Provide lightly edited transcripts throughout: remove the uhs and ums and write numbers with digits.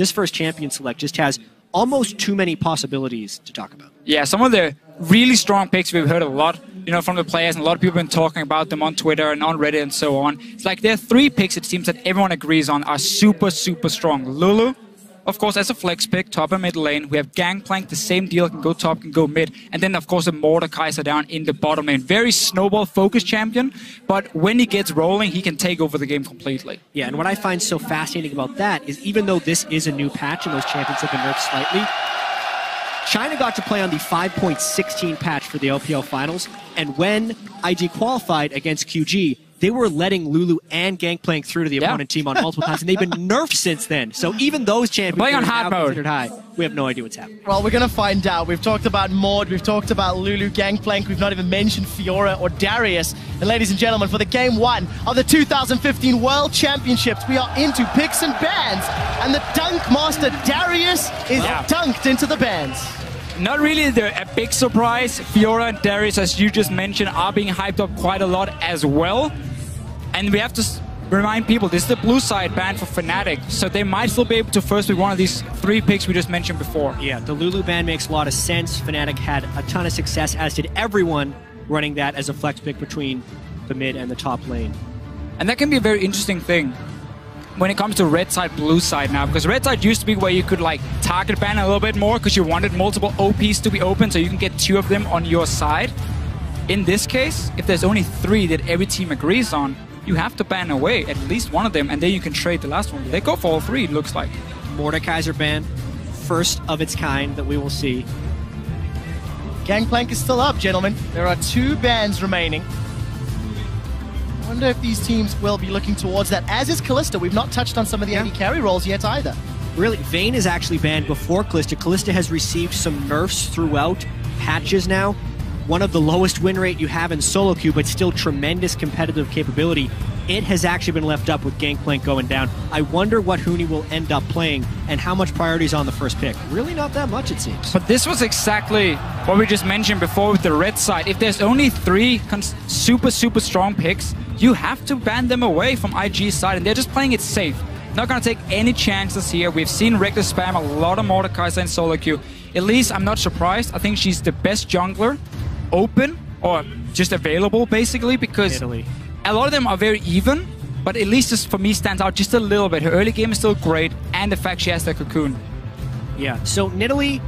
this first champion select just has almost too many possibilities to talk about. Yeah, some of the really strong picks we've heard a lot, from the players, and a lot of people have been talking about them on Twitter and on Reddit and so on. It's like there are 3 picks it seems that everyone agrees on are super, super strong. Lulu, of course, as a flex pick, top and mid lane. We have Gangplank, the same deal, can go top, can go mid. And then, of course, the Mordekaiser down in the bottom lane. Very snowball-focused champion, but when he gets rolling, he can take over the game completely. Yeah, and what I find so fascinating about that is even though this is a new patch and those champions have been nerfed slightly, China got to play on the 5.16 patch for the LPL Finals, and when IG qualified against QG, they were letting Lulu and Gangplank through to the opponent team on multiple times, and they've been nerfed since then. So even those champions playing on are hard now mode. considered high. We have no idea what's happening. Well, we're going to find out. We've talked about Maud, we've talked about Lulu, Gangplank, we've not even mentioned Fiora or Darius. And ladies and gentlemen, for the game 1 of the 2015 World Championships, we are into picks and bans, and the dunk master Darius is dunked into the bans. Not really a big surprise. Fiora and Darius, as you just mentioned, are being hyped up quite a lot as well. And we have to remind people, this is the blue side ban for Fnatic, so they might still be able to first pick one of these 3 picks we just mentioned before. Yeah, the Lulu ban makes a lot of sense. Fnatic had a ton of success, as did everyone running that as a flex pick between the mid and the top lane. And that can be a very interesting thing when it comes to red side, blue side now, because red side used to be where you could like target ban a little bit more because you wanted multiple OPs to be open so you can get 2 of them on your side. In this case, if there's only 3 that every team agrees on, you have to ban away at least one of them, and then you can trade the last one. They go for all 3, it looks like. Mordekaiser ban, first of its kind that we will see. Gangplank is still up, gentlemen. There are 2 bans remaining. I wonder if these teams will be looking towards that, as is Kalista. We've not touched on some of the AD carry roles yet either. Really, Vayne is actually banned before Kalista. Kalista has received some nerfs throughout patches now. One of the lowest win rate you have in solo queue, but still tremendous competitive capability. It has actually been left up with Gangplank going down. I wonder what Huni will end up playing and how much priority is on the first pick. Really not that much, it seems. But this was exactly what we just mentioned before with the red side. If there's only 3 super, super strong picks, you have to ban them away from IG's side, and they're just playing it safe. Not going to take any chances here. We've seen reckless spam a lot of Mordekaiser in solo queue. At least I'm not surprised. I think she's the best jungler open or just available basically, because a lot of them are very even, but at least this for me stands out just a little bit. Her early game is still great, and the fact she has the cocoon. Yeah, so Nidalee,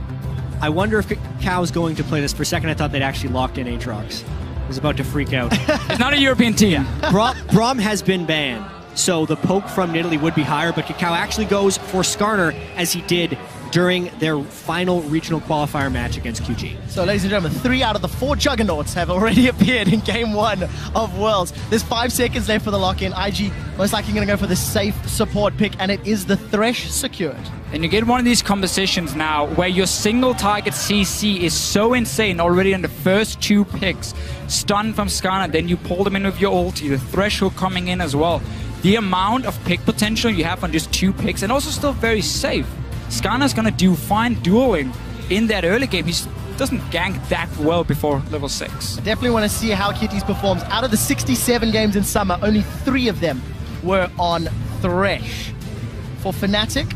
I wonder if Cow's going to play this. For a second I thought they'd actually locked in Aatrox. I was about to freak out. It's not a European team. Braum has been banned, so the poke from Nidalee would be higher, but Kakao actually goes for Skarner, as he did during their final regional qualifier match against QG. So, ladies and gentlemen, 3 out of the 4 juggernauts have already appeared in Game 1 of Worlds. There's 5 seconds left for the lock-in. IG most likely going to go for the safe support pick, and it is the Thresh secured. And you get one of these compositions now where your single target CC is so insane already in the first 2 picks. Stun from Skarner, then you pull them in with your ulti, the Thresh hook coming in as well. The amount of pick potential you have on just 2 picks, and also still very safe. Skarner's gonna do fine dueling in that early game. He doesn't gank that well before level 6. I definitely want to see how Kitties performs. Out of the 67 games in summer, only 3 of them were on Thresh. For Fnatic,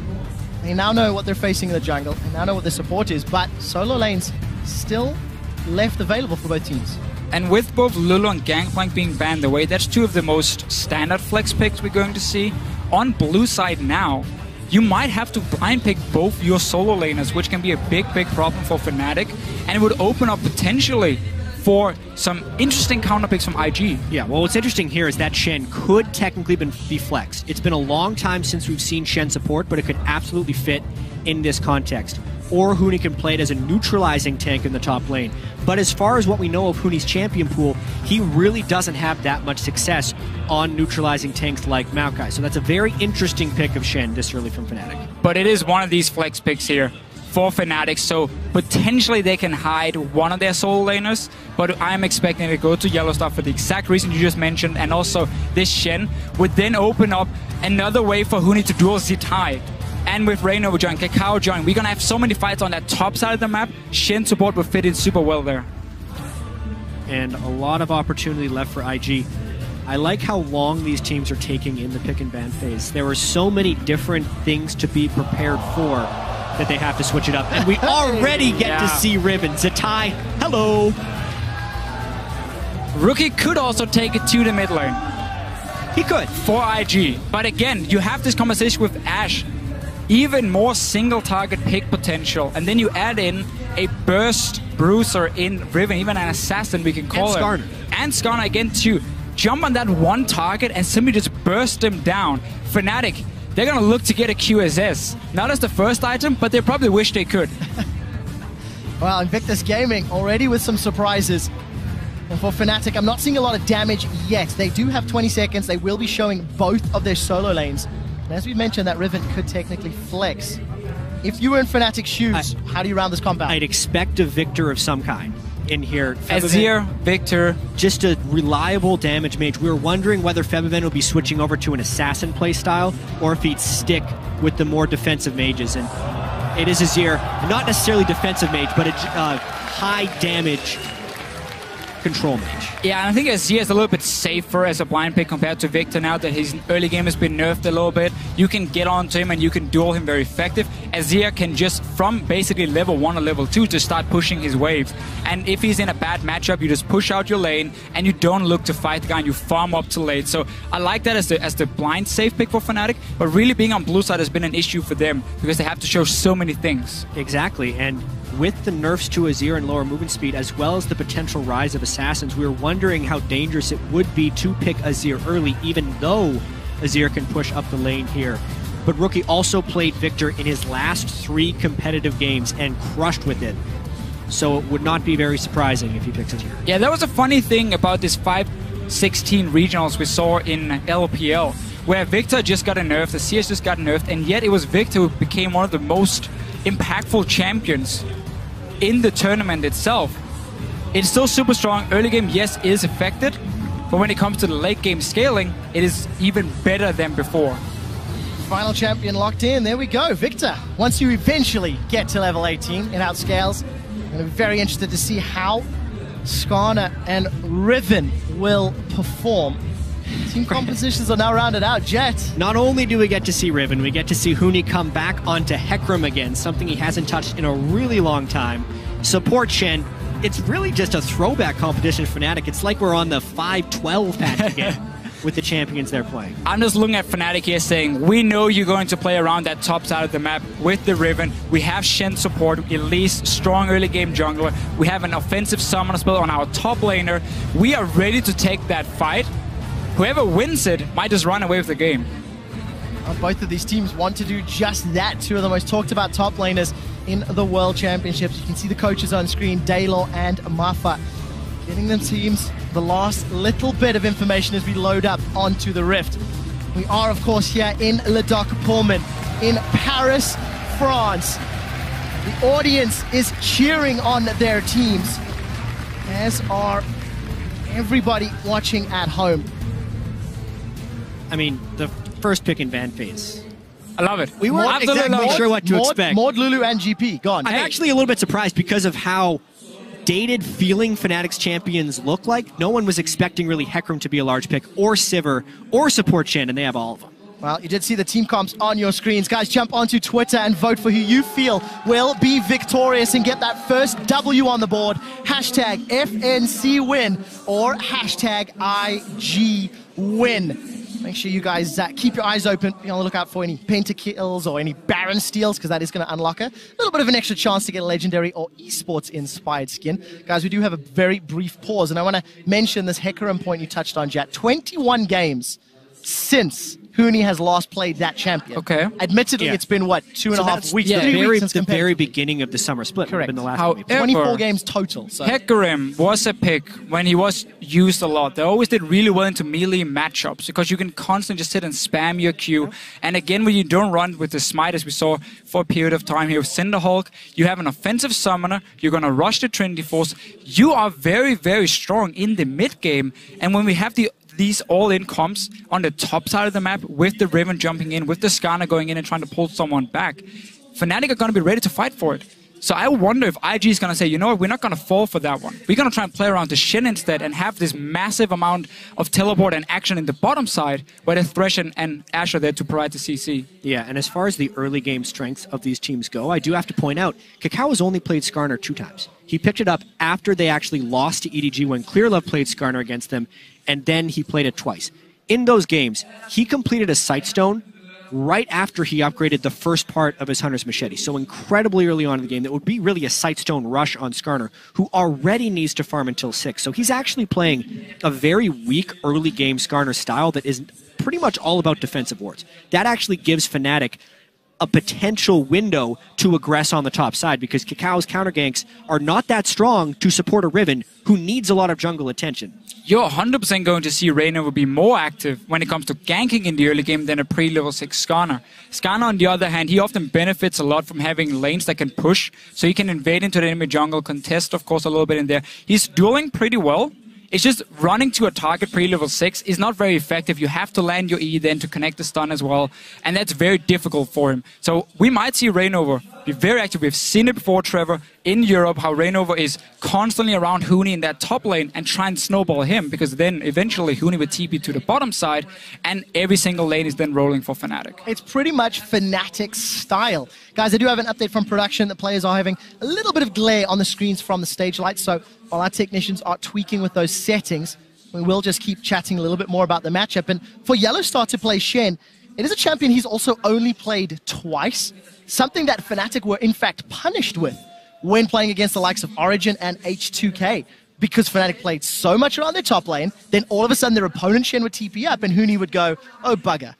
they now know what they're facing in the jungle. They now know what their support is, but solo lanes still left available for both teams. And with both Lulu and Gangplank being banned away, that's 2 of the most standard flex picks we're going to see. On blue side now, you might have to blind pick both your solo laners, which can be a big, big problem for Fnatic, and it would open up potentially for some interesting counter picks from IG. Yeah, well, what's interesting here is that Shen could technically be flexed. It's been a long time since we've seen Shen support, but it could absolutely fit in this context. Or Huni can play it as a neutralizing tank in the top lane. But as far as what we know of Huni's champion pool, he really doesn't have that much success on neutralizing tanks like Maokai. So that's a very interesting pick of Shen this early from Fnatic. But it is one of these flex picks here for Fnatic, so potentially they can hide one of their solo laners, but I'm expecting to go to Yellow Star for the exact reason you just mentioned, and also this Shen would then open up another way for Huni to duel Zitai. And with Reignover join, Kakao join, we're gonna have so many fights on that top side of the map. Shen support will fit in super well there. And a lot of opportunity left for IG. I like how long these teams are taking in the pick and ban phase. There are so many different things to be prepared for that they have to switch it up. And we already get to see Riven. Zatai, hello. Rookie could also take it to the mid lane. He could. For IG. But again, you have this conversation with Ashe. Even more single target pick potential. And then you add in a burst bruiser in Riven, even an assassin we can call him. And Skarner again to jump on that one target and simply just burst him down. Fnatic, they're going to look to get a QSS. Not as the first item, but they probably wish they could. Well, Invictus Gaming already with some surprises. And for Fnatic, I'm not seeing a lot of damage yet. They do have 20 seconds. They will be showing both of their solo lanes. And as we mentioned, that Riven could technically flex. If you were in Fnatic's shoes, how do you round this compound? I'd expect a Victor of some kind in here. Azir, Victor. Just a reliable damage mage. We were wondering whether Febiven would be switching over to an assassin playstyle or if he'd stick with the more defensive mages. And it is Azir, not necessarily defensive mage, but a high damage control mage. Yeah, and I think Azir is a little bit safer as a blind pick compared to Victor now that his early game has been nerfed a little bit. You can get onto him and you can duel him very effective. Azir can just, from basically level 1 or level 2, to start pushing his waves. And if he's in a bad matchup, you just push out your lane and you don't look to fight the guy and you farm up to late. So I like that as the blind safe pick for Fnatic, but really being on blue side has been an issue for them because they have to show so many things. Exactly, and with the nerfs to Azir and lower movement speed, as well as the potential rise of assassins, we were wondering how dangerous it would be to pick Azir early, even though Azir can push up the lane here. But Rookie also played Victor in his last 3 competitive games and crushed with it. So it would not be very surprising if he picks Azir. Yeah, that was a funny thing about this 5-16 regionals we saw in LPL, where Victor just got nerfed, the CS just got nerfed, and yet it was Victor who became one of the most impactful champions in the tournament itself. It's still super strong. Early game, yes, is affected, but when it comes to the late game scaling, it is even better than before. Final champion locked in. There we go. Victor, once you eventually get to level 18, it outscales. I'm very interested to see how Skarner and Riven will perform. Team compositions are now rounded out. Jet. Not only do we get to see Riven, we get to see Huni come back onto Hecarim again, something he hasn't touched in a really long time. Support Shen. It's really just a throwback competition for Fnatic. It's like we're on the 5-12 patch again with the champions they're playing. I'm just looking at Fnatic here saying, we know you're going to play around that top side of the map with the Riven. We have Shen support, Elise, strong early game jungler. We have an offensive summoner spell on our top laner. We are ready to take that fight. Whoever wins it might just run away with the game. Both of these teams want to do just that. 2 of the most talked about top laners in the World Championships. You can see the coaches on screen, Daylor and Mafa, getting them teams the last little bit of information as we load up onto the Rift. We are, of course, here in Le Doc Pullman in Paris, France. The audience is cheering on their teams, as are everybody watching at home. I mean, the first pick and ban phase. I love it. We weren't exactly sure what to expect. Maud, Lulu, and GP, gone. I'm actually a little bit surprised because of how dated feeling Fnatic's champions look like. No one was expecting really Hecarim to be a large pick, or Sivir, or support Shen, and they have all of them. Well, you did see the team comps on your screens. Guys, jump onto Twitter and vote for who you feel will be victorious and get that first W on the board. Hashtag FNCWin or hashtag IGWin. Make sure you guys keep your eyes open. Be on the lookout for any pentakills or any Baron steals, because that is going to unlock a little bit of an extra chance to get a legendary or esports-inspired skin. Guys, we do have a very brief pause, and I want to mention this Hecarim point you touched on, Jat. 21 games since Huni has last played that champion. Okay. Admittedly, it's been, what, 2.5 weeks? Yeah, 3 weeks since the very beginning of the summer split. Correct. Been the last However, 24 games total. So. Hecarim was a pick when he was used a lot. They always did really well into melee matchups because you can constantly just sit and spam your Q. And again, when you don't run with the smite, as we saw for a period of time here with Cinderhulk, you have an offensive summoner, you're going to rush the Trinity Force. You are very, very strong in the mid game. And when we have these all-in comps on the top side of the map with the Riven jumping in, with the Skarner going in and trying to pull someone back, Fnatic are going to be ready to fight for it. So I wonder if IG is going to say, you know what, we're not going to fall for that one. We're going to try and play around the Shen instead and have this massive amount of teleport and action in the bottom side where the Thresh and Ashe are there to provide the CC. Yeah, and as far as the early game strengths of these teams go, I do have to point out, Kakao has only played Skarner 2 times. He picked it up after they actually lost to EDG when Clearlove played Skarner against them, and then he played it twice. In those games, he completed a Sightstone right after he upgraded the first part of his Hunter's Machete. So incredibly early on in the game, that would be really a Sightstone rush on Skarner, who already needs to farm until 6. So he's actually playing a very weak early game Skarner style that is pretty much all about defensive wards. That actually gives Fnatic a potential window to aggress on the top side, because Kakao's counter ganks are not that strong to support a Riven who needs a lot of jungle attention. You're 100% going to see Reignover be more active when it comes to ganking in the early game than a pre-level 6 Skarner. Skarner, on the other hand, he often benefits a lot from having lanes that can push, so he can invade into the enemy jungle, contest, of course, a little bit in there. He's dueling pretty well. It's just running to a target pre-level 6 is not very effective. You have to land your E then to connect the stun as well, and that's very difficult for him. So we might see Reignover be very active. We've seen it before, Trevor, in Europe, how Reignover is constantly around Huni in that top lane and try and snowball him, because then eventually Huni would TP to the bottom side, and every single lane is then rolling for Fnatic. It's pretty much Fnatic's style. Guys, I do have an update from production. The players are having a little bit of glare on the screens from the stage lights, so while our technicians are tweaking with those settings, we will just keep chatting a little bit more about the matchup. And for Yellowstar to play Shen, it is a champion he's also only played twice, something that Fnatic were in fact punished with when playing against the likes of Origin and H2K, because Fnatic played so much around their top lane, then all of a sudden their opponent Shen would TP up and Huni would go, oh bugger.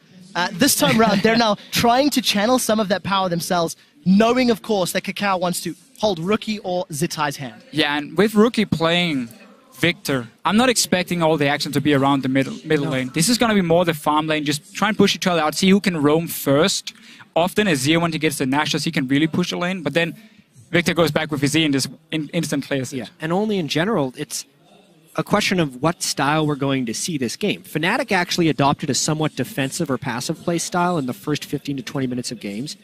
This time around, they're now trying to channel some of that power themselves, knowing, of course, that Kakao wants to hold Rookie or Zitai's hand. Yeah, and with Rookie playing Victor, I'm not expecting all the action to be around the middle lane. This is going to be more the farm lane. Just try and push each other out, see who can roam first. Often Azir, when he gets the Nashus, he can really push the lane, but then Victor goes back with his E and just instant clears it. Yeah, and only in general, it's a question of what style we're going to see this game. Fnatic actually adopted a somewhat defensive or passive play style in the first 15 to 20 minutes of games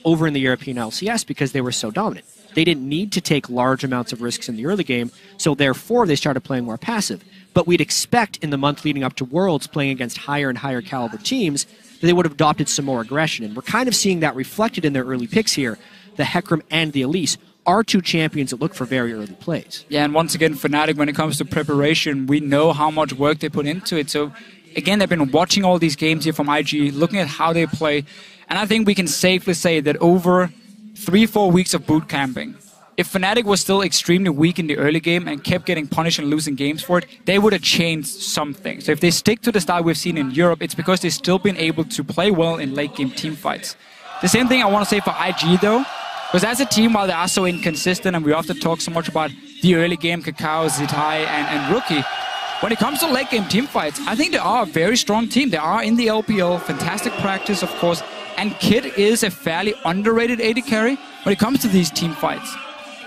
over in the European LCS because they were so dominant. They didn't need to take large amounts of risks in the early game, so therefore they started playing more passive. But we'd expect in the month leading up to Worlds, playing against higher and higher caliber teams, that they would have adopted some more aggression. And we're kind of seeing that reflected in their early picks here. The Hecarim and the Elise are two champions that look for very early plays. Yeah, and once again, Fnatic, when it comes to preparation, we know how much work they put into it. So again, they've been watching all these games here from IG, looking at how they play. And I think we can safely say that over 3-4 weeks of boot camping, if Fnatic was still extremely weak in the early game and kept getting punished and losing games for it, they would have changed something. So if they stick to the style we've seen in Europe, it's because they've still been able to play well in late game team fights. The same thing I want to say for IG though, because as a team, while they are so inconsistent and we often talk so much about the early game, Kakao, Zitai, and Rookie, when it comes to late game team fights, I think they are a very strong team. They are in the LPL, fantastic practice, of course, and Kid is a fairly underrated AD carry when it comes to these team fights.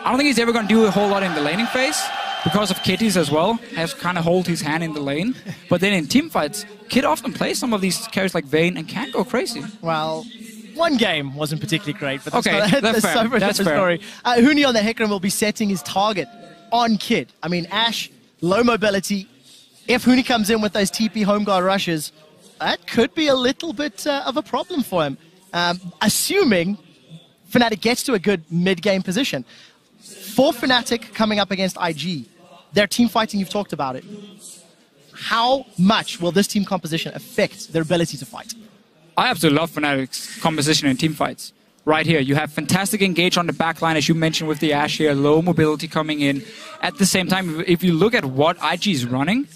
I don't think he's ever going to do a whole lot in the laning phase because of Kitties as well, has kind of hold his hand in the lane. But then in team fights, Kid often plays some of these carries like Vayne and can go crazy. Well, one game wasn't particularly great, but that's, okay, that's fair. That's fair. Story. Huni on the Hecarim will be setting his target on Kid. I mean, Ashe, low mobility. If Huni comes in with those TP home guard rushes, that could be a little bit of a problem for him. Assuming Fnatic gets to a good mid-game position. For Fnatic coming up against IG, their team fighting, you've talked about it. How much will this team composition affect their ability to fight? I absolutely love Fnatic's composition in team fights. Right here, you have fantastic engage on the backline, as you mentioned with the Ashe here, low mobility coming in. At the same time, if you look at what IG is running,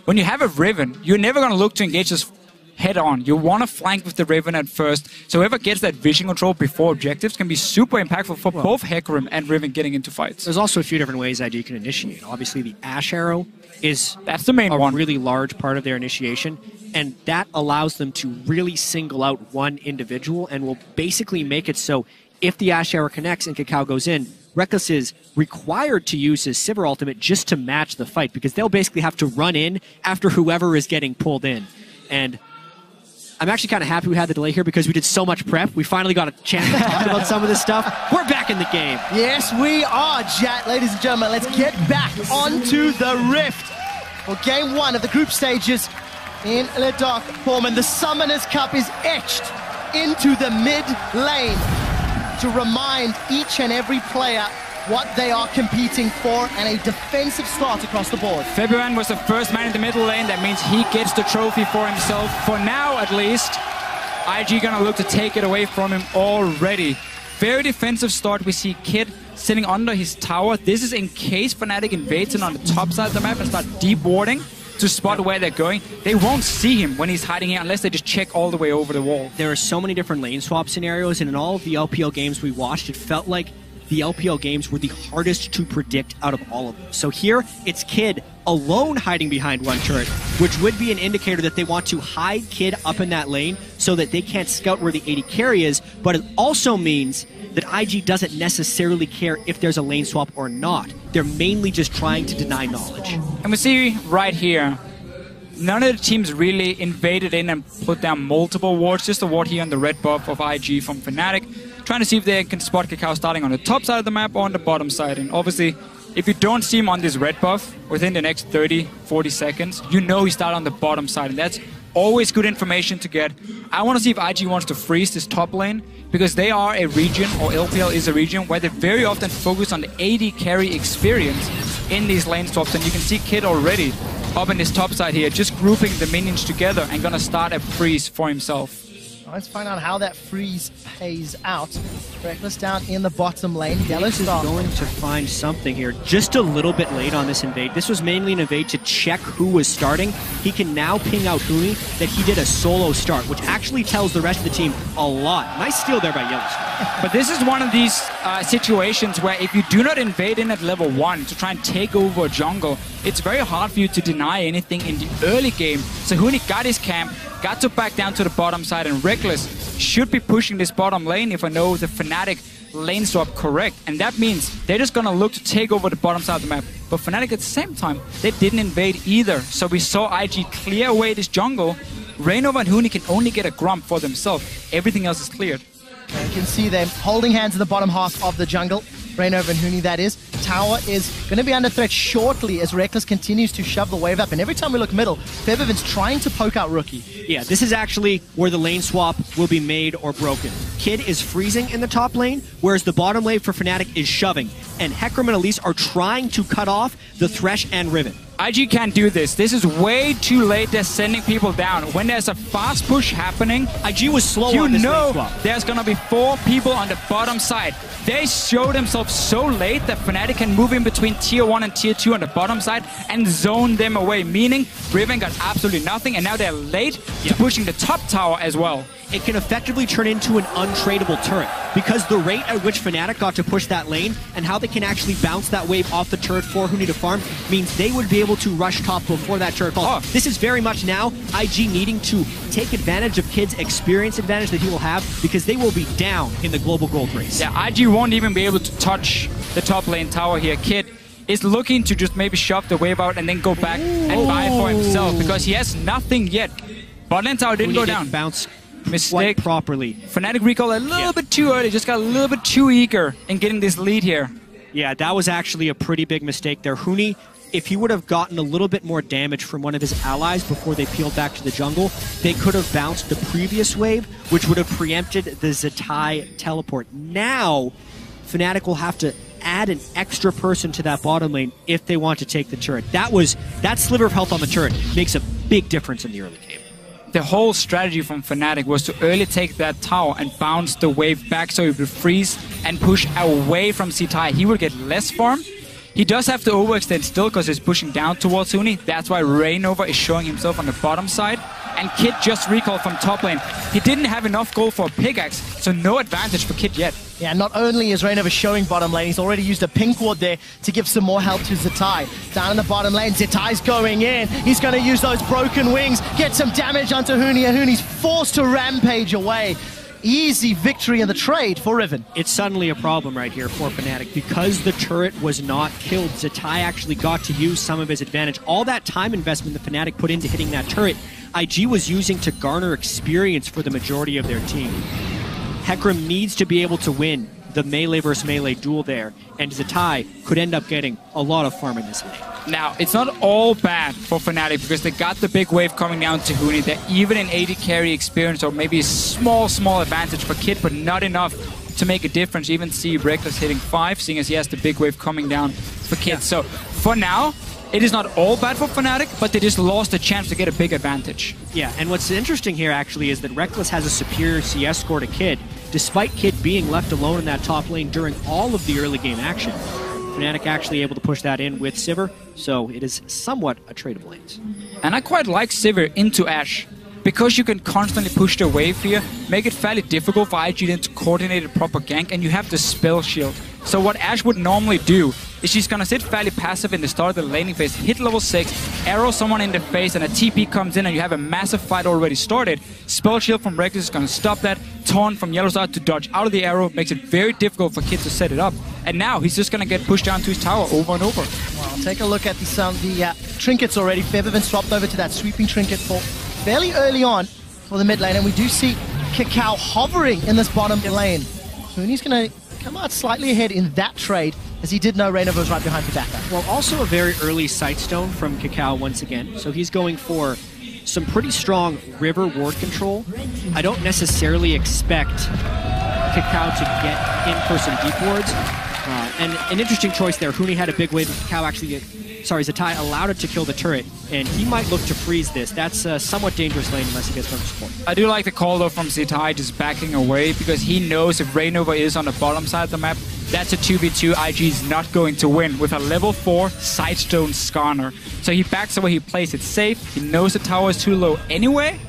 when you have a Riven, you're never going to look to engage this head on. You want to flank with the Riven at first. So whoever gets that vision control before objectives can be super impactful for both Hecarim and Riven getting into fights. There's also a few different ways IG can initiate. Obviously, the Ashe arrow is that's the main one. Really large part of their initiation, and that allows them to really single out one individual and will basically make it so if the Ashe arrow connects and Kakao goes in, Reckless is required to use his Sivir ultimate just to match the fight, because they'll basically have to run in after whoever is getting pulled in. And I'm actually kind of happy we had the delay here because we did so much prep. We finally got a chance to talk about some of this stuff. We're back in the game. Yes, we are, Jat. Ladies and gentlemen, let's get back onto the Rift for game 1 of the group stages in Le Dark Foreman. The Summoners Cup is etched into the mid lane to remind each and every player what they are competing for, and a defensive start across the board. February was the first man in the middle lane. That means he gets the trophy for himself. For now, at least, IG gonna look to take it away from him already. Very defensive start. We see Kid sitting under his tower. This is in case Fnatic invades him on the top side of the map and start deep warding to spot where they're going. They won't see him when he's hiding here unless they just check all the way over the wall. There are so many different lane swap scenarios, and in all of the LPL games we watched, it felt like the LPL games were the hardest to predict out of all of them. So here, it's Kid alone hiding behind one turret, which would be an indicator that they want to hide Kid up in that lane so that they can't scout where the AD carry is, but it also means that IG doesn't necessarily care if there's a lane swap or not. They're mainly just trying to deny knowledge. And we see right here, none of the teams really invaded in and put down multiple wards, just a ward here on the red buff of IG from Fnatic, trying to see if they can spot Kakao starting on the top side of the map or on the bottom side. And obviously, if you don't see him on this red buff within the next 30, 40 seconds, you know he started on the bottom side, and that's always good information to get. I want to see if IG wants to freeze this top lane, because they are a region, or LPL is a region, where they very often focus on the AD carry experience in these lane swaps, and you can see Kid already up in this top side here, just grouping the minions together and gonna start a freeze for himself. Let's find out how that freeze pays out. Reckless down in the bottom lane. Yellow is going to find something here. Just a little bit late on this invade. This was mainly an invade to check who was starting. He can now ping out Huni that he did a solo start, which actually tells the rest of the team a lot. Nice steal there by Yellowstone. But this is one of these situations where if you do not invade in at level 1 to try and take over a jungle, it's very hard for you to deny anything in the early game. So Huni got his camp, got to back down to the bottom side, and Reckless should be pushing this bottom lane if I know the Fnatic lane swap correct. And that means they're just gonna look to take over the bottom side of the map. But Fnatic at the same time, they didn't invade either. So we saw IG clear away this jungle. Rainova and Huni can only get a grump for themselves. Everything else is cleared. You can see them holding hands in the bottom half of the jungle. Rainova and Huni, that is. Tower is going to be under threat shortly as Reckless continues to shove the wave up. And every time we look middle, Febiven's trying to poke out Rookie. Yeah, this is actually where the lane swap will be made or broken. Kid is freezing in the top lane, whereas the bottom lane for Fnatic is shoving. And Hecarim and Elise are trying to cut off the Thresh and Riven. IG can't do this. This is way too late. They're sending people down. When there's a fast push happening, IG was slow on this lane swap. There's going to be 4 people on the bottom side. They showed themselves so late that Fnatic can move in between tier 1 and tier 2 on the bottom side and zone them away, meaning Riven got absolutely nothing, and now they're late to pushing the top tower as well. It can effectively turn into an untradeable turret, because the rate at which Fnatic got to push that lane and how they can actually bounce that wave off the turret for Huni to farm means they would be able to rush top before that turret falls. Oh. This is very much now IG needing to take advantage of Kid's experience advantage that he will have, because they will be down in the global gold race. Yeah, IG won't even be able to touch the top lane tower here. Kid is looking to just maybe shove the wave out and then go back and buy for himself, because he has nothing yet. Bot lane tower didn't go down. Bounce mistake properly. Fnatic recall a little bit too early, just got a little bit too eager in getting this lead here. Yeah, that was actually a pretty big mistake there. Huni, if he would have gotten a little bit more damage from one of his allies before they peeled back to the jungle, they could have bounced the previous wave, which would have preempted the Zatai teleport. Now, Fnatic will have to add an extra person to that bottom lane if they want to take the turret. That sliver of health on the turret makes a big difference in the early game. The whole strategy from Fnatic was to early take that tower and bounce the wave back so he would freeze and push away from Zatai. He would get less farm. He does have to overextend still because he's pushing down towards Huni. That's why Rainova is showing himself on the bottom side. And Kid just recalled from top lane. He didn't have enough gold for a pickaxe, so no advantage for Kid yet. Yeah, not only is Rainova showing bottom lane, he's already used a pink ward there to give some more help to Zatai. Down in the bottom lane, Zatai's going in. He's going to use those broken wings, get some damage onto Huni, and Huni's forced to rampage away. Easy victory in the trade for Riven. It's suddenly a problem right here for Fnatic. Because the turret was not killed, Zatai actually got to use some of his advantage. All that time investment that Fnatic put into hitting that turret, IG was using to garner experience for the majority of their team. Hecarim needs to be able to win the melee versus melee duel there, and Zatai could end up getting a lot of farm in this lane. Now, it's not all bad for Fnatic because they got the big wave coming down to Huni. They're even an AD carry experience or maybe a small advantage for Kid, but not enough to make a difference. You even see Reckless hitting 5, seeing as he has the big wave coming down for Kid. Yeah. So, for now, it is not all bad for Fnatic, but they just lost a chance to get a big advantage. Yeah, and what's interesting here actually is that Reckless has a superior CS score to Kid, despite Kid being left alone in that top lane during all of the early game action. Fnatic actually able to push that in with Sivir, so it is somewhat a trade of lanes. And I quite like Sivir into Ashe, because you can constantly push the wave here, make it fairly difficult for IG then to coordinate a proper gank, and you have the spell shield. So what Ashe would normally do is she's gonna sit fairly passive in the start of the laning phase, hit level 6, arrow someone in the face, and a TP comes in and you have a massive fight already started. Spell shield from Reckless is gonna stop that. Taunt from Yellowstar to dodge out of the arrow makes it very difficult for Kid to set it up. And now he's just gonna get pushed down to his tower over and over. Well, take a look at the trinkets already. Febiven swapped over to that sweeping trinket for fairly early on for the mid lane, and we do see Kakao hovering in this bottom lane. Huni's gonna come out slightly ahead in that trade, as he did know Reynova was right behind Hidaka. Well, also a very early Sightstone from Kakao once again, so he's going for some pretty strong river ward control. I don't necessarily expect Kakao to get in for some deep wards. And an interesting choice there. Huni had a big wave, and Kakao actually, Zatai allowed it to kill the turret, and he might look to freeze this. That's a somewhat dangerous lane unless he gets from support. I do like the call though from Zatai just backing away, because he knows if Reynova is on the bottom side of the map, that's a 2v2 IG is not going to win with a level 4 Sightstone Skarner. So he backs away, he plays it safe, he knows the tower is too low anyway,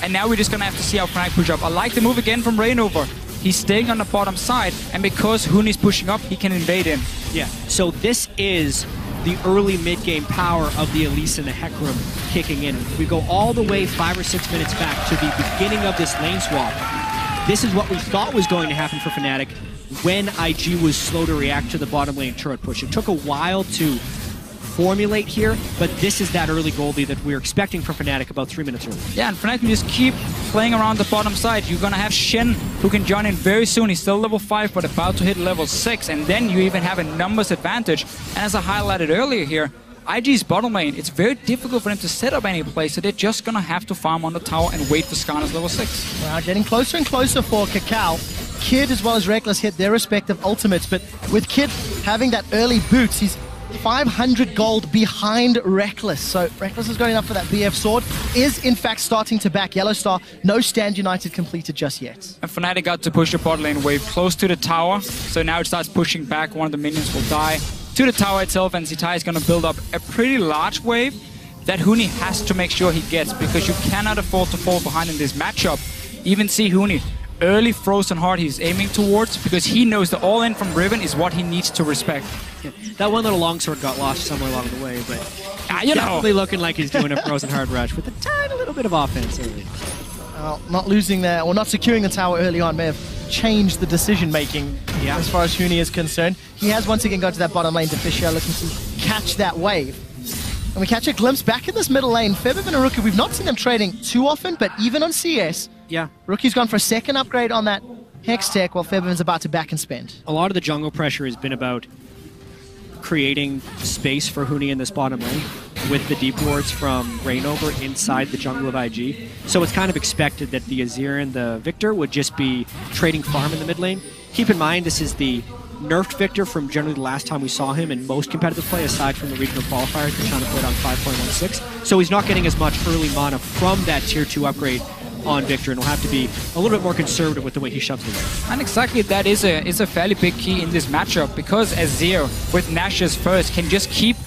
and now we're just gonna have to see how Fnatic push up. I like the move again from Reynova. He's staying on the bottom side, and because Huni's pushing up, he can invade in. Yeah, so this is the early mid-game power of the Elise and the Hecarim kicking in. We go all the way 5 or 6 minutes back to the beginning of this lane swap. This is what we thought was going to happen for Fnatic when IG was slow to react to the bottom lane turret push. It took a while to formulate here, but this is that early goldie that we're expecting from Fnatic about 3 minutes early. Yeah, and Fnatic can just keep playing around the bottom side. You're gonna have Shen, who can join in very soon. He's still level 5, but about to hit level 6, and then you even have a numbers advantage. And as I highlighted earlier here, IG's bottom lane, it's very difficult for them to set up any play, so they're just gonna have to farm on the tower and wait for Skarner's level 6. Well, getting closer and closer for Kakao. Kid as well as Reckless hit their respective ultimates, but with Kid having that early boots, he's 500 gold behind Reckless. So Reckless has got enough for that BF sword. Is in fact starting to back Yellowstar. No Stand United completed just yet. And Fnatic got to push the bot lane wave close to the tower. So now it starts pushing back. One of the minions will die to the tower itself, and Zatai is going to build up a pretty large wave that Huni has to make sure he gets, because you cannot afford to fall behind in this matchup. Even see Huni. Early frozen heart he's aiming towards, because he knows the all-in from Riven is what he needs to respect. Yeah. That one little longsword got lost somewhere along the way, but you definitely looking like he's doing a frozen heart rush with a tiny little bit of offense early. Not losing there, or not securing the tower early on may have changed the decision-making as far as Huni is concerned. He has once again gone to that bottom lane to Fisher, looking to catch that wave. And we catch a glimpse back in this middle lane. Febiven and Rookie, we've not seen them trading too often, but even on CS, Rookie's gone for a second upgrade on that Hex tech, while Febiven's about to back and spend. A lot of the jungle pressure has been about creating space for Huni in this bottom lane with the deep wards from Reignover inside the jungle of IG. So it's kind of expected that the Azir and the Victor would just be trading farm in the mid lane. Keep in mind, this is the nerfed Victor from generally the last time we saw him in most competitive play, aside from the regional qualifiers, which China played on 5.16. So he's not getting as much early mana from that tier 2 upgrade on Victor, and will have to be a little bit more conservative with the way he shoves the wave. And exactly that is a fairly big key in this matchup, because Azir with Nash's first can just keep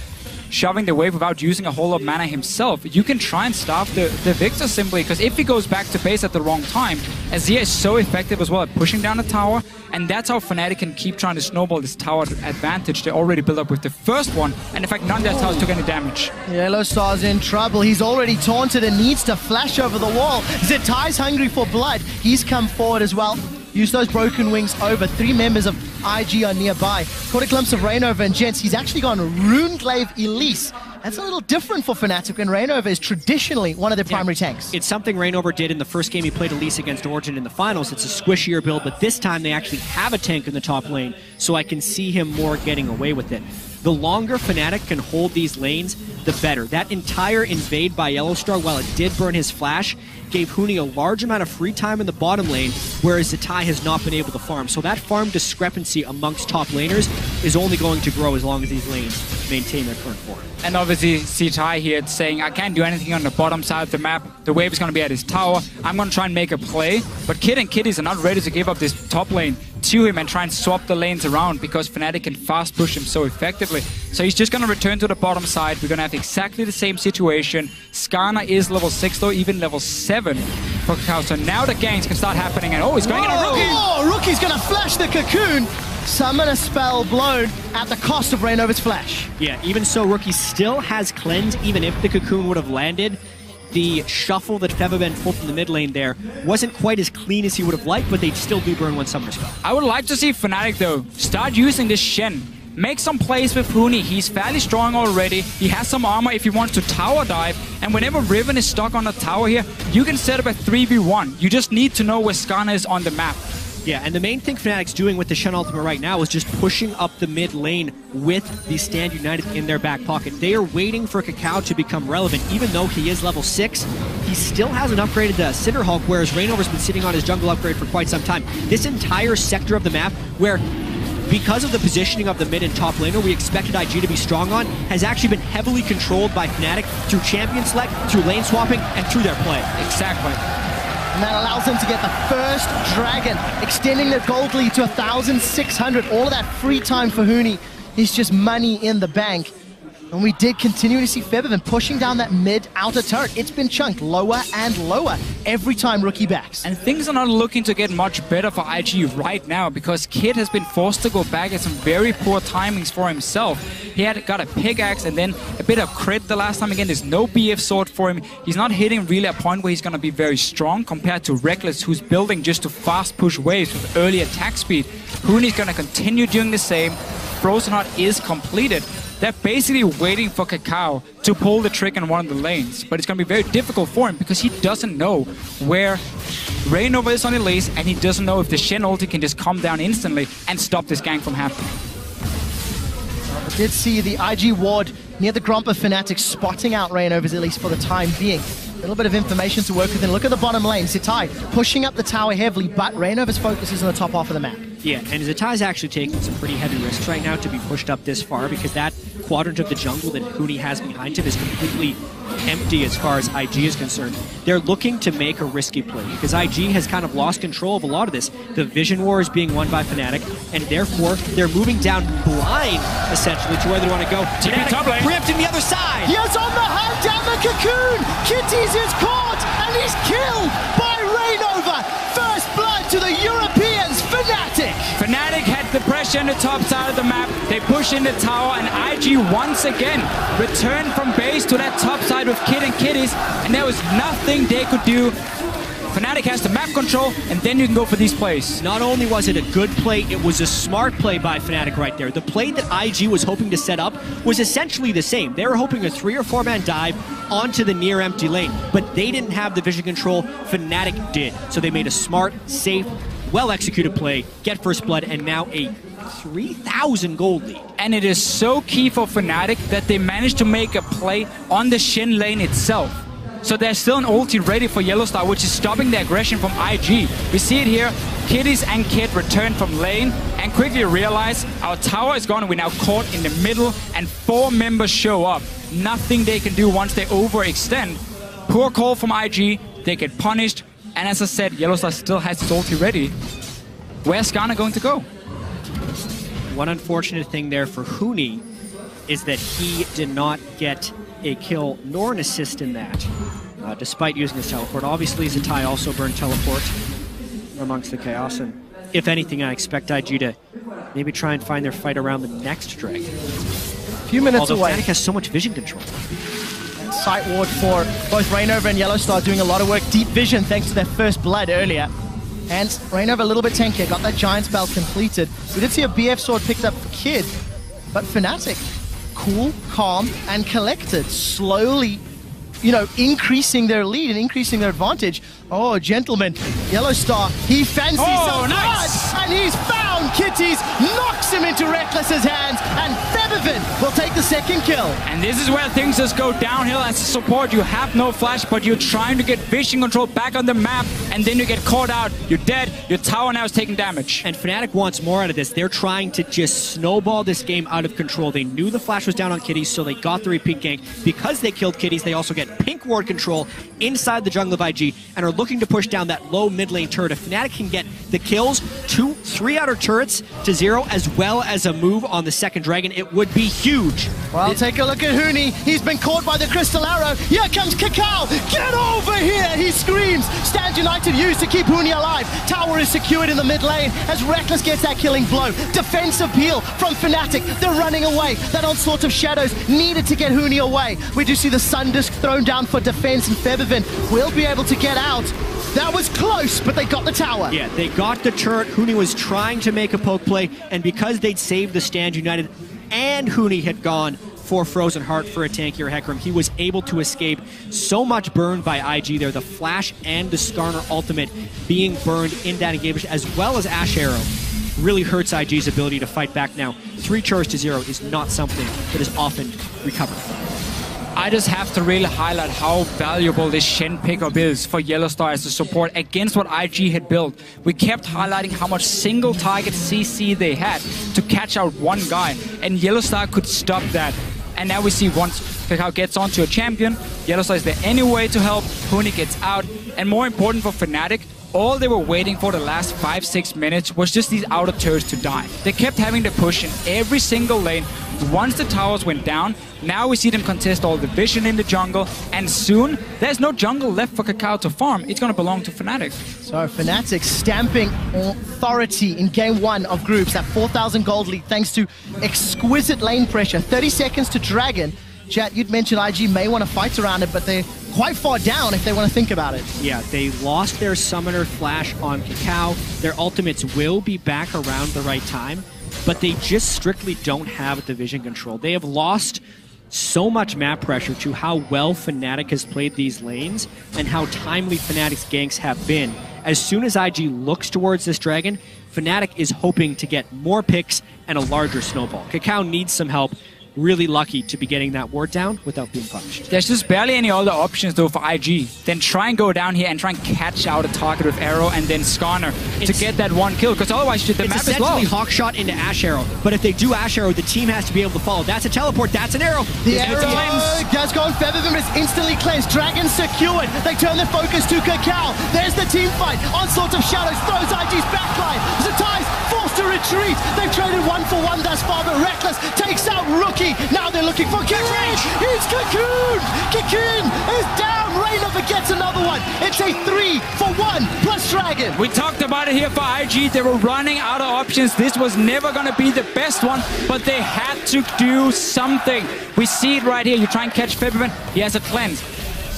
shoving the wave without using a whole lot of mana himself. You can try and starve the Victor simply, because if he goes back to base at the wrong time, Azir is so effective as well at pushing down the tower, and that's how Fnatic can keep trying to snowball this tower advantage they already built up with the first one, and in fact none of their towers took any damage. Yellowstar's in trouble. He's already taunted and needs to flash over the wall. Zetai's hungry for blood. He's come forward as well. Use those broken wings over. 3 members of IG are nearby. Caught a glimpse of Reignover, and gents, he's actually gone Runeglaive Elise That's a little different for Fnatic when Reignover is traditionally one of their primary tanks. It's something Reignover did in the first game he played Elise against Origin in the finals. It's a squishier build, but this time they actually have a tank in the top lane, so I can see him more getting away with it. The longer Fnatic can hold these lanes, the better. That entire invade by Yellowstar, while it did burn his flash, gave Huni a large amount of free time in the bottom lane, whereas Zatai has not been able to farm. So that farm discrepancy amongst top laners is only going to grow as long as these lanes maintain their current form. And obviously, Zatai here saying, I can't do anything on the bottom side of the map. The wave is going to be at his tower. I'm going to try and make a play. But Kid and Kitties are not ready to give up this top lane to him and try and swap the lanes around because Fnatic can fast push him so effectively. So he's just going to return to the bottom side. We're going to have exactly the same situation. Skarner is level 6 though, even level 7 for Kakao. So now the ganks can start happening. And he's going in on Rookie! Oh, Rookie's going to flash the cocoon! Summon a spell blown at the cost of Reignover's flash. Yeah, even so, Rookie still has cleanse, even if the cocoon would have landed. The shuffle that Fevaben pulled from the mid lane there wasn't quite as clean as he would have liked, but they still do burn one summoner spell. I would like to see Fnatic, though, start using this Shen. Make some plays with Huni. He's fairly strong already. He has some armor if he wants to tower dive. And whenever Riven is stuck on the tower here, you can set up a 3v1. You just need to know where Skarner is on the map. Yeah, and the main thing Fnatic's doing with the Shen ultimate right now is just pushing up the mid lane with the Stand United in their back pocket. They are waiting for Kakao to become relevant. Even though he is level 6, he still hasn't upgraded the Cinder Hulk, whereas Reignover's been sitting on his jungle upgrade for quite some time. This entire sector of the map, where because of the positioning of the mid and top laner we expected IG to be strong on, has actually been heavily controlled by Fnatic through champion select, through lane swapping, and through their play. Exactly. And that allows them to get the first dragon, extending their gold lead to 1,600. All of that free time for Huni is just money in the bank. And we did continue to see Fevaben pushing down that mid-outer turret. It's been chunked lower and lower every time Rookie backs. And things are not looking to get much better for IG right now because Kid has been forced to go back at some very poor timings for himself. He had got a pickaxe and then a bit of crit the last time. Again, there's no BF sword for him. He's not hitting really a point where he's going to be very strong compared to Reckless, who's building just to fast push waves with early attack speed. Huni's going to continue doing the same. Frozen Heart is completed. They're basically waiting for Kakao to pull the trick in one of the lanes. But it's going to be very difficult for him because he doesn't know where Reignover is on Elise, and he doesn't know if the Shen ulti can just come down instantly and stop this gank from happening. I did see the IG ward near the Gromp of Fnatic spotting out Reignover's Elise for the time being. A little bit of information to work with, and look at the bottom lane. Zatai pushing up the tower heavily, but Reignover's focus is on the top half of the map. Yeah, and Zatai's actually taking some pretty heavy risks right now to be pushed up this far because that quadrant of the jungle that Huni has behind him is completely empty as far as IG is concerned. They're looking to make a risky play because IG has kind of lost control of a lot of this. The Vision War is being won by Fnatic, and therefore they're moving down blind, essentially, to where they want to go. Fnatic preempting the other side! He is on the hunt down the cocoon! Kitties is caught, and he's killed by Reignover! First blood to the Europeans, Fnatic! Fnatic had the pressure on the top side of the map. They push in the tower, and IG once again returned from base to that top side with Kid and Kitties, and there was nothing they could do. Fnatic has the map control, and then you can go for these plays. Not only was it a good play, it was a smart play by Fnatic right there. The play that IG was hoping to set up was essentially the same. They were hoping a 3 or 4 man dive onto the near empty lane, but they didn't have the vision control. Fnatic did. So they made a smart, safe, well-executed play, get first blood, and now a 3,000 gold lead. And it is so key for Fnatic that they managed to make a play on the Shen lane itself. So there's still an ulti ready for Yellowstar, which is stopping the aggression from IG. We see it here. Kitties and Kid return from lane and quickly realize our tower is gone. We're now caught in the middle, and 4 members show up. Nothing they can do once they overextend. Poor call from IG. They get punished. And as I said, Yellowstar still has his ulti ready. Where's Skarner going to go? One unfortunate thing there for Huni is that he did not get a kill nor an assist in that, despite using his teleport. Obviously, Zatai also burned teleport amongst the chaos, and if anything, I expect IG to maybe try and find their fight around the next dragon. A few minutes away. Fnatic has so much vision control. Sight ward for both Reignover and Yellowstar doing a lot of work. Deep vision thanks to their first blood earlier. And Reignover a little bit tankier, got that giant spell completed. We did see a BF sword picked up for Kid, but Fnatic cool, calm, and collected, slowly, you know, increasing their lead and increasing their advantage. Oh, gentlemen, Yellow Star, he fancies some nice. blood, and he's found Kitties, knocks him into Reckless's hands, and Feathervin will take the second kill. And this is where things just go downhill as a support. You have no flash, but you're trying to get vision control back on the map, and then you get caught out. You're dead. Your tower now is taking damage. And Fnatic wants more out of this. They're trying to just snowball this game out of control. They knew the flash was down on Kitties, so they got the repeat gank. Because they killed Kitties, they also get pink ward control inside the jungle of IG and are looking to push down that low mid lane turret. If Fnatic can get the kills, 3 outer turrets to 0, as well as a move on the second dragon, it would be huge. Well, take a look at Huni. He's been caught by the crystal arrow. Here comes Kakao. Get over here, he screams. Stand United used to keep Huni alive. Tower is secured in the mid lane as Reckless gets that killing blow. Defensive peel from Fnatic. They're running away. That onslaught of shadows needed to get Huni away. We do see the Sun Disc thrown down for defense, and Feathervin will be able to get out. That was close, but they got the tower. Yeah, they got the turret. Huni was trying to make a poke play, and because they'd saved the stand United and Huni had gone for Frozen Heart for a tankier Hecarim, he was able to escape. So much burned by IG there. The Flash and the Skarner ultimate being burned in that engagement, as well as Ash Arrow, really hurts IG's ability to fight back now. 3 charges to 0 is not something that is often recovered. I just have to really highlight how valuable this Shen pickup is for Yellow Star as a support against what IG had built. We kept highlighting how much single target CC they had to catch out one guy, and Yellow Star could stop that. And now we see once Kakao gets onto a champion, Yellow Star is there anyway to help, Huni gets out, and more important for Fnatic, all they were waiting for the last 5-6 minutes was just these outer turrets to die. They kept having to push in every single lane. Once the towers went down, now we see them contest all the vision in the jungle, and soon there's no jungle left for Kakao to farm. It's going to belong to Fnatic. So Fnatic stamping authority in game 1 of groups, that 4,000 gold lead thanks to exquisite lane pressure. 30 seconds to Dragon. Chat, you'd mentioned IG may want to fight around it, but they're quite far down if they want to think about it. Yeah, they lost their summoner flash on Kakao. Their ultimates will be back around the right time, but they just strictly don't have the vision control. They have lost so much map pressure to how well Fnatic has played these lanes and how timely Fnatic's ganks have been. As soon as IG looks towards this dragon, Fnatic is hoping to get more picks and a larger snowball. Kakao needs some help. Really lucky to be getting that ward down without being punished. There's just barely any other options though for IG. Then try and go down here and try and catch out a target with Arrow and then Skarner to get that one kill, because otherwise the map is low. It's essentially Hawkshot into Ash Arrow, but if they do Ash Arrow, the team has to be able to follow. That's a teleport, that's an arrow. The arrow has gone. Feathervin is instantly cleansed. Dragon secured. They turn their focus to Kakao. There's the team fight. Onslaught of shadows throws IG's backline. Zatais forced to retreat. They've traded 1-for-1 thus far, but Reckless takes out Rookie. Now they're looking for Cocoon. He's Cocoon. Cocoon is down. Rainover gets another one. It's a 3-for-1 plus Dragon. We talked about it here for IG. They were running out of options. This was never going to be the best one, but they had to do something. We see it right here. You try and catch Feathervin. He has a cleanse.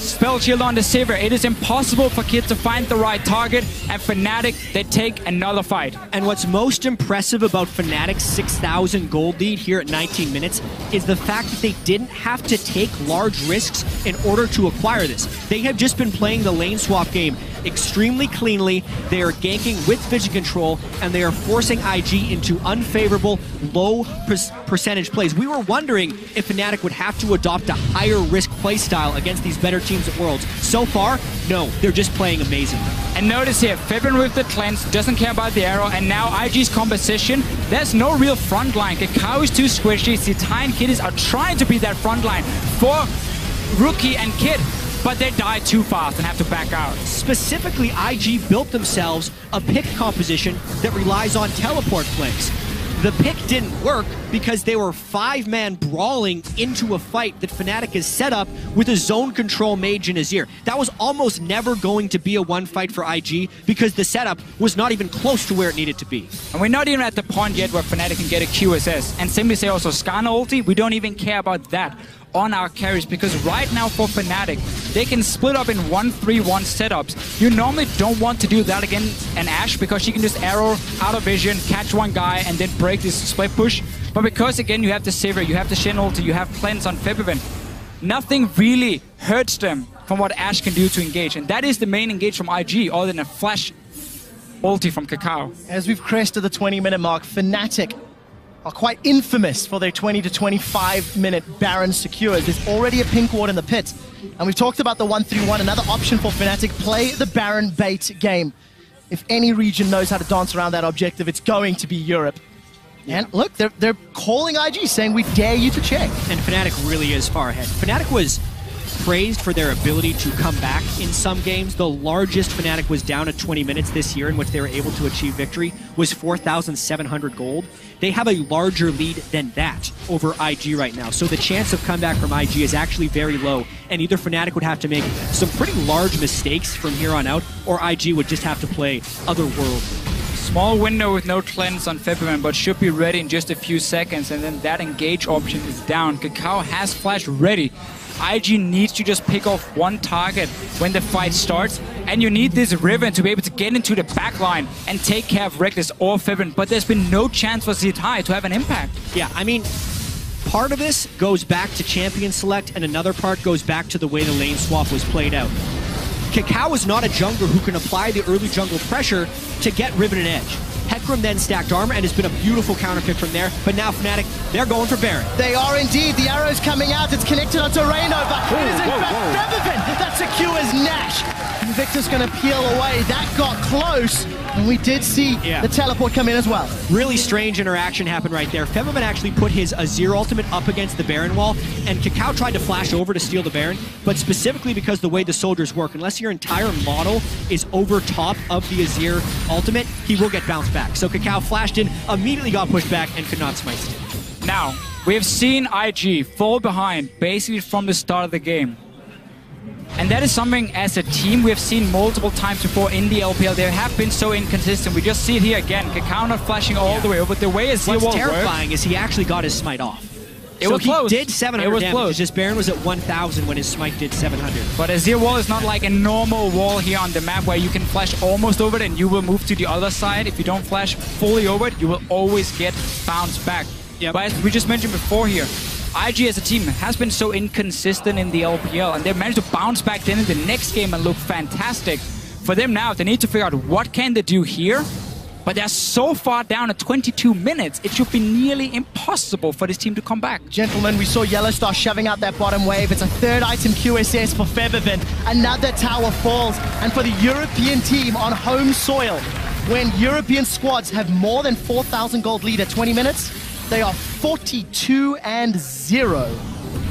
Spell shield on the Sivir. It is impossible for Kid to find the right target, and Fnatic, they take another fight. And what's most impressive about Fnatic's 6,000 gold lead here at 19 minutes is the fact that they didn't have to take large risks in order to acquire this. They have just been playing the lane swap game extremely cleanly. They are ganking with vision control, and they are forcing IG into unfavorable, low percentage plays. We were wondering if Fnatic would have to adopt a higher risk playstyle against these better teams at Worlds. So far, no, they're just playing amazingly. And notice here, Feathervin with the cleanse, doesn't care about the arrow, and now IG's composition, there's no real front line. Kakao is too squishy. Zitai and Kiddies are trying to be that front line for Rookie and Kid, but they die too fast and have to back out. Specifically, IG built themselves a pick composition that relies on teleport flicks. The pick didn't work because they were 5-man brawling into a fight that Fnatic has set up with a zone control mage in his ear. That was almost never going to be a one fight for IG because the setup was not even close to where it needed to be. And we're not even at the point yet where Fnatic can get a QSS. And simply say also Skarner ulti, we don't even care about that. on our carries, because right now for Fnatic, they can split up in 1-3-1 setups. You normally don't want to do that against an Ashe because she can just arrow out of vision, catch one guy, and then break this split push. But because, again, you have the Sivir, you have the Shen ulti, you have Cleanse on Febiven, nothing really hurts them from what Ashe can do to engage. And that is the main engage from IG, other than a flash ulti from Kakao. As we've crested the 20-minute mark, Fnatic are quite infamous for their 20 to 25-minute Baron secures. There's already a pink ward in the pit. And we've talked about the 1-3-1, another option for Fnatic. Play the Baron bait game. If any region knows how to dance around that objective, it's going to be Europe. Yeah. And look, they're calling IG, saying we dare you to check. And Fnatic really is far ahead. Fnatic was praised for their ability to come back in some games. The largest Fnatic was down at 20 minutes this year in which they were able to achieve victory was 4,700 gold. They have a larger lead than that over IG right now. So the chance of comeback from IG is actually very low. And either Fnatic would have to make some pretty large mistakes from here on out, or IG would just have to play otherworldly. Small window with no cleanse on Febiven, but should be ready in just a few seconds, and then that engage option is down. Kakao has flash ready. IG needs to just pick off one target when the fight starts, and you need this Riven to be able to get into the backline and take care of Reckless or Febiven, but there's been no chance for Zitai to have an impact. Yeah, I mean, part of this goes back to champion select, and another part goes back to the way the lane swap was played out. Kakao is not a jungler who can apply the early jungle pressure to get Riven an edge. Hecarim then stacked armor, and it's been a beautiful counter pick from there. But now Fnatic, they're going for Baron. They are indeed. The arrow's coming out. It's connected onto Reyno, but it is in fact Febiven that secures Nash. Invictus going to peel away. That got close, and we did see the teleport come in as well. Really strange interaction happened right there. Febiven actually put his Azir ultimate up against the Baron wall, and Kakao tried to flash over to steal the Baron, but specifically because the way the soldiers work, unless your entire model is over top of the Azir ultimate, he will get bounced back. So Kakao flashed in, immediately got pushed back, and could not smite it. Now, we have seen IG fall behind basically from the start of the game. And that is something as a team we have seen multiple times before in the LPL. They have been so inconsistent. We just see it here again. Kakao not flashing all the way over. The way Azir What's wall terrifying is he actually got his smite off. It was close. He did 700 damage. His Baron was at 1,000 when his smite did 700. But Azir wall is not like a normal wall here on the map where you can flash almost over it and you will move to the other side. If you don't flash fully over it, you will always get bounced back. But as we just mentioned before here, IG as a team has been so inconsistent in the LPL, and they've managed to bounce back then in the next game and look fantastic. For them now, they need to figure out what can they do here, but they're so far down at 22 minutes, it should be nearly impossible for this team to come back. Gentlemen, we saw Yellowstar shoving out that bottom wave. It's a third item QSS for Febiven. Another tower falls, and for the European team on home soil, when European squads have more than 4,000 gold lead at 20 minutes, they are 42-0.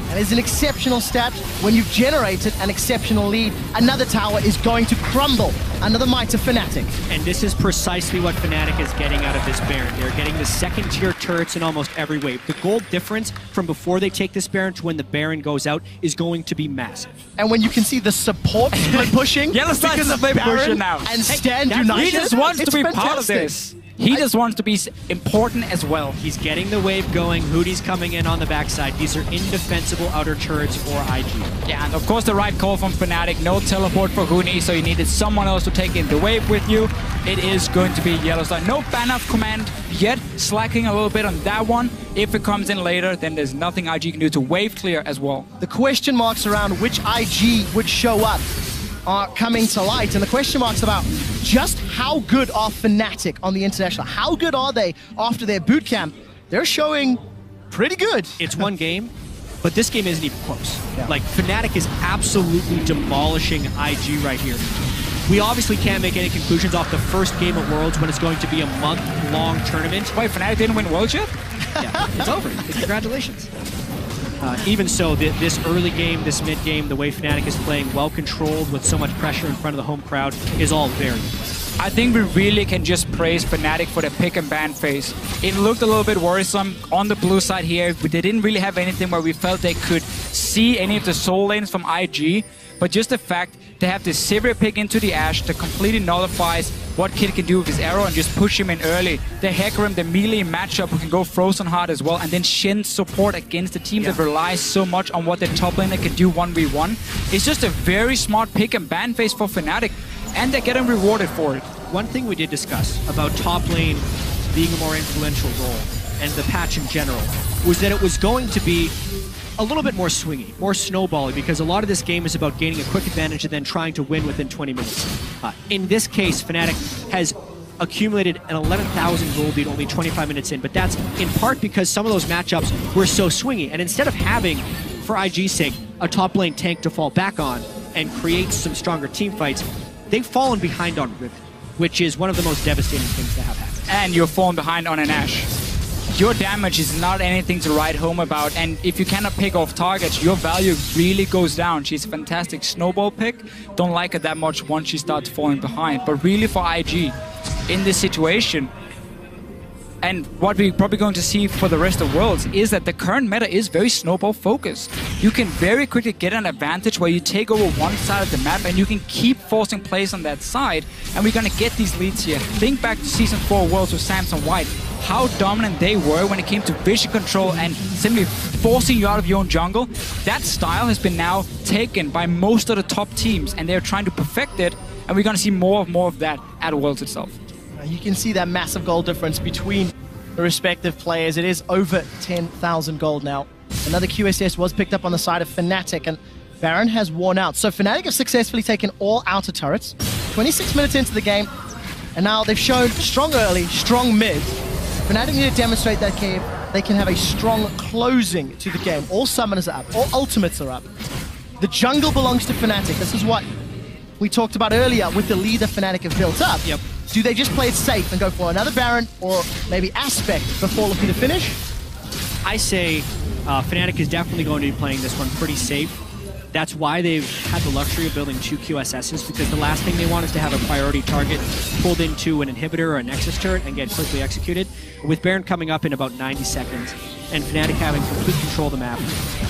And it's an exceptional stat. When you've generated an exceptional lead, another tower is going to crumble under the might of Fnatic. And this is precisely what Fnatic is getting out of this Baron. They're getting the second-tier turrets in almost every wave. The gold difference from before they take this Baron to when the Baron goes out is going to be massive. And when you can see the support pushing because of Baron now. And Stand United, he just wants to be part of this. He just wants to be important as well. He's getting the wave going. Hootie's coming in on the backside. These are indefensible outer turrets for IG. Yeah, and of course the right call from Fnatic. No teleport for Huni, so you needed someone else to take in the wave with you. It is going to be Yellowstar. No ban of command yet, slacking a little bit on that one. If it comes in later, then there's nothing IG can do to wave clear as well. The question marks around which IG would show up are coming to light, and the question marks about just how good are Fnatic on the international. How good are they after their boot camp? They're showing pretty good. It's one game, but this game isn't even close. Like, Fnatic is absolutely demolishing IG right here. We obviously can't make any conclusions off the first game at Worlds when it's going to be a month-long tournament. Wait, Fnatic didn't win Worlds yet? Yeah, it's over. Congratulations. Even so, this early game, this mid game, the way Fnatic is playing, well controlled with so much pressure in front of the home crowd, is all very good. I think we really can just praise Fnatic for the pick and ban phase. It looked a little bit worrisome on the blue side here. They didn't really have anything where we felt they could see any of the soul lanes from IG, but just the fact they have this Sivir pick into the Ashe that completely nullifies what Kid can do with his arrow and just push him in early. The Hecarim, the melee matchup who can go Frozen Heart as well, and then Shen's support against the team that relies so much on what their top laner can do 1v1. It's just a very smart pick and ban phase for Fnatic, and they're getting rewarded for it. One thing we did discuss about top lane being a more influential role, and the patch in general, was that it was going to be a little bit more swingy, more snowbally, because a lot of this game is about gaining a quick advantage and then trying to win within 20 minutes. In this case, Fnatic has accumulated an 11,000 gold lead only 25 minutes in, but that's in part because some of those matchups were so swingy, and instead of having, for IG's sake, a top lane tank to fall back on and create some stronger team fights, they've fallen behind on Riven, which is one of the most devastating things to have happened. And you're falling behind on an Ashe. Your damage is not anything to write home about, and if you cannot pick off targets, your value really goes down. She's a fantastic snowball pick. Don't like her that much once she starts falling behind. But really for IG, in this situation, and what we're probably going to see for the rest of Worlds, is that the current meta is very snowball focused. You can very quickly get an advantage where you take over one side of the map and you can keep forcing plays on that side, and we're going to get these leads here. Think back to Season 4 Worlds with Samson White, how dominant they were when it came to vision control and simply forcing you out of your own jungle. That style has been now taken by most of the top teams, and they're trying to perfect it, and we're going to see more of that at Worlds itself. You can see that massive goal difference between the respective players. It is over 10,000 gold now. Another QSS was picked up on the side of Fnatic, and Baron has worn out. So Fnatic have successfully taken all outer turrets. 26 minutes into the game, and now they've shown strong early, strong mid. Fnatic need to demonstrate that they can have a strong closing to the game. All summoners are up, all ultimates are up. The jungle belongs to Fnatic. This is what we talked about earlier with the lead that Fnatic have built up. Yep. Do they just play it safe and go for another Baron or maybe Aspect before looking to finish? I say Fnatic is definitely going to be playing this one pretty safe. That's why they've had the luxury of building 2 QSSs, because the last thing they want is to have a priority target pulled into an inhibitor or a Nexus turret and get quickly executed. With Baron coming up in about 90 seconds and Fnatic having complete control of the map,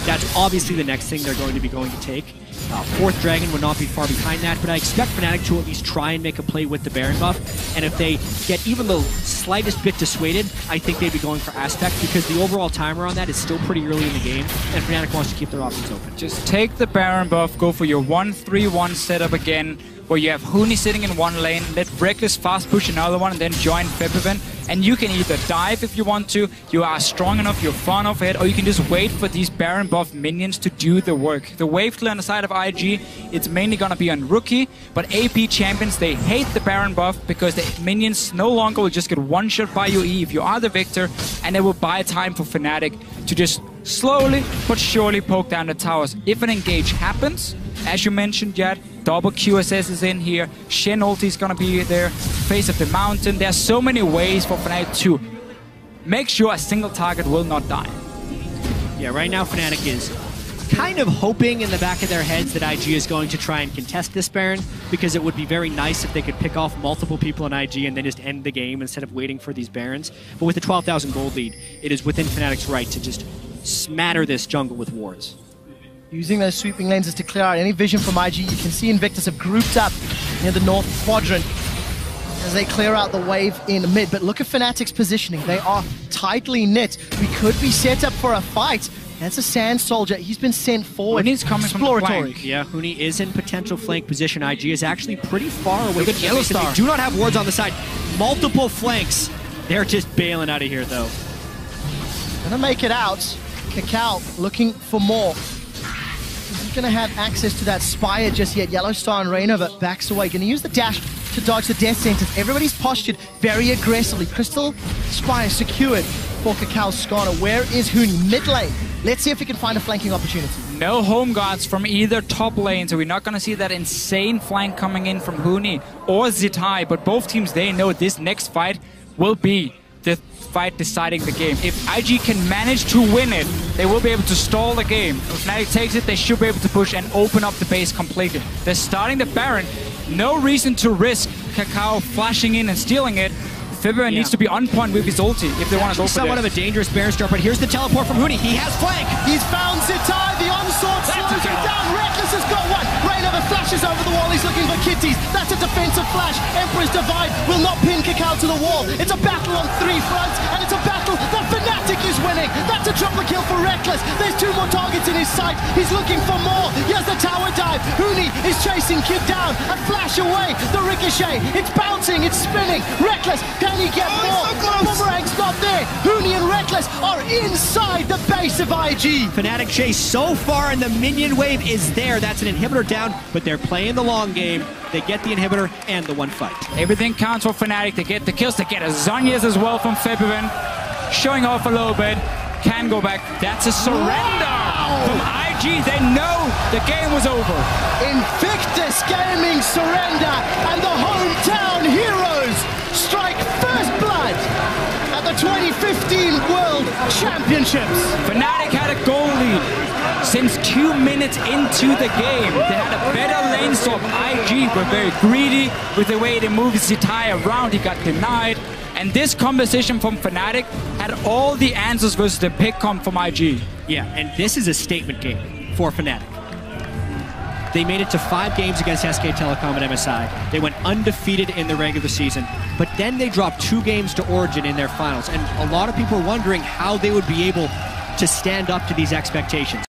that's obviously the next thing they're going to be going to take. 4th Dragon would not be far behind that, but I expect Fnatic to at least try and make a play with the Baron buff, and if they get even the slightest bit dissuaded, I think they'd be going for Aspect, because the overall timer on that is still pretty early in the game, and Fnatic wants to keep their options open. Just take the Baron buff, go for your 1-3-1 setup again, where you have Huni sitting in one lane, let Reckless fast push another one, and then join Febiven. And you can either dive if you want to, you are strong enough, you're far enough ahead, or you can just wait for these Baron buff minions to do the work. The wave clear on the side of IG, it's mainly gonna be on Rookie, but AP champions, they hate the Baron buff because the minions no longer will just get one shot by your E if you are the victor, and they will buy time for Fnatic to just slowly but surely poke down the towers. If an engage happens, as you mentioned, Jad, double QSS is in here, Shen ulti is gonna be there, face of the mountain. There's so many ways for Fnatic to make sure a single target will not die. Yeah, right now Fnatic is kind of hoping in the back of their heads that IG is going to try and contest this Baron, because it would be very nice if they could pick off multiple people in IG and then just end the game instead of waiting for these Barons. But with the 12,000 gold lead, it is within Fnatic's right to just smatter this jungle with wards. Using those sweeping lenses to clear out any vision from IG. You can see Invictus have grouped up near the north quadrant as they clear out the wave in mid. But look at Fnatic's positioning. They are tightly knit. We could be set up for a fight. That's a Sand Soldier. He's been sent forward. Huni's coming from the flank. Yeah, Huni is in potential flank position. IG is actually pretty far away. Look at Yellow Star. They do not have wards on the side. Multiple flanks. They're just bailing out of here, though. Gonna make it out. Cacao looking for more. He's gonna have access to that Spire just yet. Yellow Star and Rainover backs away. Gonna use the dash to dodge the death sentence. Everybody's postured very aggressively. Crystal Spire secured for Cacao Scholar. Where is Huni? Mid lane. Let's see if we can find a flanking opportunity. No home guards from either top lane, so we're not going to see that insane flank coming in from Huni or Zitai, but both teams, they know this next fight will be the fight deciding the game. If IG can manage to win it, they will be able to stall the game. If Fnatic takes it, they should be able to push and open up the base completely. They're starting the Baron. No reason to risk Cacao flashing in and stealing it. Fibber needs to be on point with his ulti if they want to go for somewhat this. of a dangerous bear start, but here's the teleport from Huni. He has flank. He's found Zitai, the onslaught slows him down. Reckless has got one. Rainover flashes over the wall. He's looking for kitties. That's a defensive flash. Emperor's Divide will not pin Kakao to the wall. It's a battle on 3 fronts, and it's a battle that Fnatic is winning. That's a triple kill for Reckless. There's 2 more targets in his sight. He's looking for more. Here's the tower dive. Huni is chasing Kid down. A flash away. The ricochet. It's bouncing. It's spinning. Reckless, can he get more? Boomerang's not there. Huni and Reckless are inside the base of IG. Fnatic chase so far, and the minion wave is there. That's an inhibitor down, but they're playing the long game. They get the inhibitor and the 1 fight. Everything counts for Fnatic. They get the kills. They get a Zhonya's as well from Fibberin. Showing off a little bit. Can go back. That's a surrender from IG. They know the game was over. Invictus Gaming surrender, and the hometown heroes strike first blood at the 2015 World Championships. Fnatic had a goal lead since 2 minutes into the game. They had a better lane swap. IG were very greedy with the way they moved Zitai around. He got denied. And this composition from Fnatic had all the answers versus the pick comp from IG. Yeah, and this is a statement game for Fnatic. They made it to 5 games against SK Telecom and MSI. They went undefeated in the regular season, but then they dropped 2 games to Origin in their finals. And a lot of people are wondering how they would be able to stand up to these expectations.